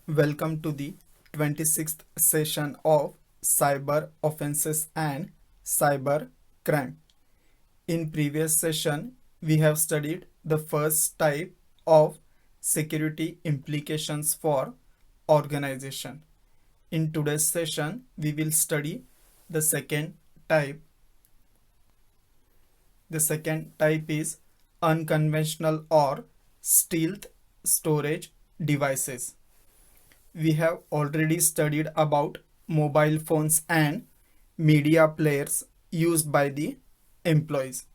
Welcome to the 26th session of Cyber Offenses and Cyber Crime. In previous session, we have studied the first type of security implications for organization. In today's session, we will study the second type. The second type is unconventional or stealth storage devices. We have already studied about mobile phones and media players used by the employees.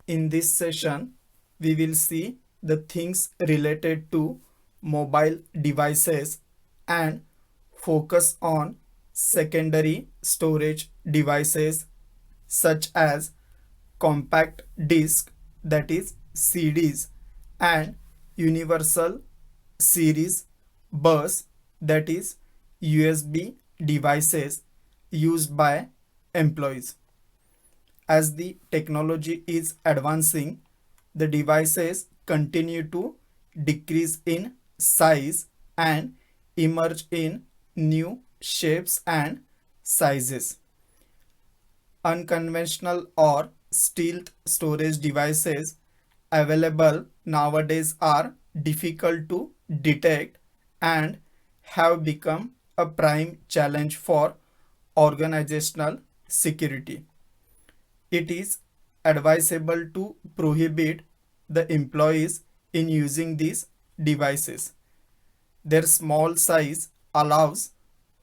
In this session, we will see the things related to mobile devices and focus on secondary storage devices such as compact disc, that is CDs, and universal series bus, that is USB devices used by employees. As the technology is advancing, the devices continue to decrease in size and emerge in new shapes and sizes. Unconventional or stealth storage devices available nowadays are difficult to detect and have become a prime challenge for organizational security. It is advisable to prohibit the employees in using these devices. Their small size allows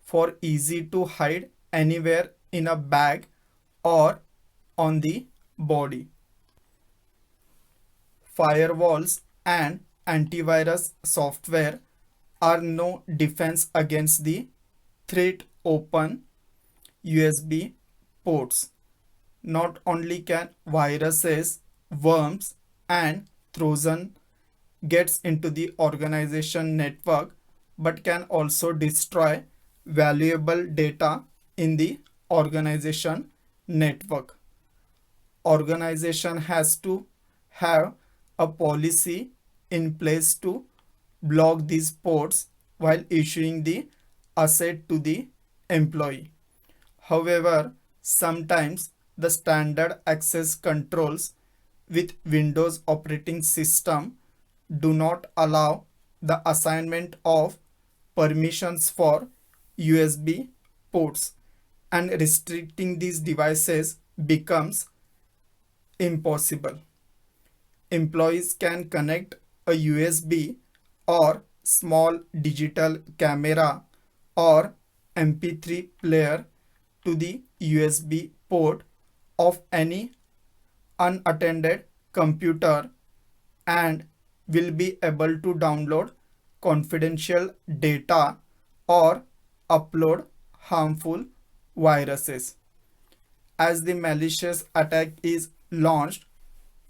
for easy to hide anywhere in a bag or on the body. Firewalls and antivirus software are no defense against the threat open USB ports. Not only can viruses, worms, and Trojan gets into the organization network, but can also destroy valuable data in the organization network. Organization has to have a policy in place to block these ports while issuing the asset to the employee. However, sometimes the standard access controls with Windows operating system do not allow the assignment of permissions for USB ports, and restricting these devices becomes impossible. Employees can connect a USB or small digital camera or MP3 player to the USB port of any unattended computer and will be able to download confidential data or upload harmful viruses. As the malicious attack is launched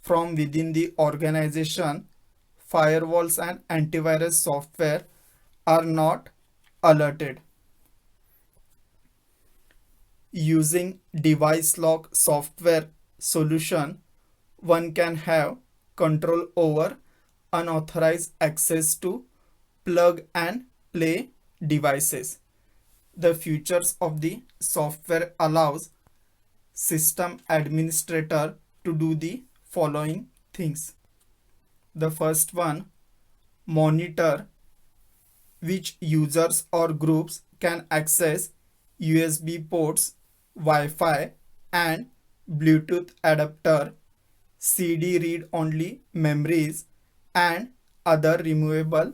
from within the organization, firewalls and antivirus software are not alerted. Using device lock software solution, one can have control over unauthorized access to plug and play devices. The features of the software allows system administrator to do the following things. The first one, monitor which users or groups can access USB ports, Wi-Fi and Bluetooth adapter, CD read-only memories and other removable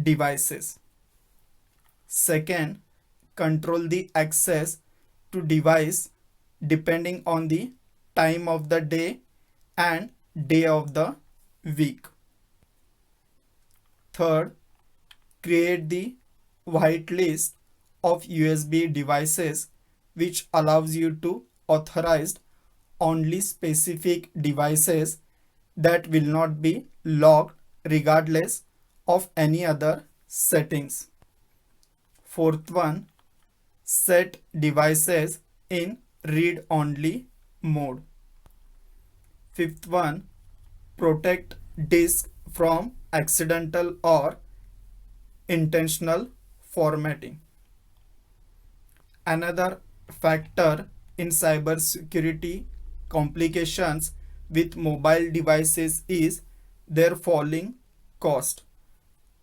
devices. Second, control the access to device depending on the time of the day and day of the week. Third, create the whitelist of USB devices which allows you to authorize only specific devices that will not be locked regardless of any other settings. Fourth one, set devices in read-only mode. Fifth one, protect disk from accidental or intentional formatting. Another factor in cybersecurity complications with mobile devices is their falling cost.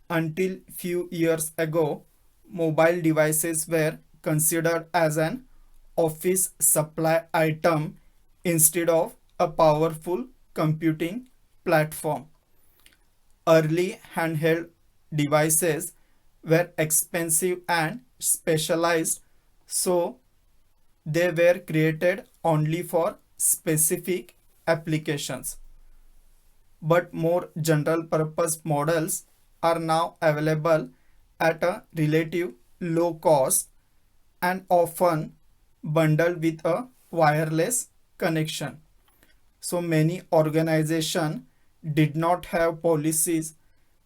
Until few years ago, mobile devices were considered as an office supply item instead of a powerful computing platform. Early handheld devices were expensive and specialized, so they were created only for specific applications. But more general purpose models are now available at a relative low cost and often bundled with a wireless connection. So many organizations did not have policies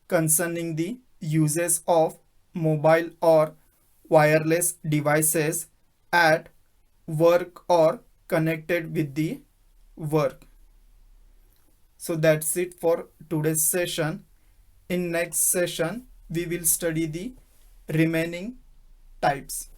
concerning the uses of mobile or wireless devices at work or connected with the work. So that's it for today's session. In next session, we will study the remaining types.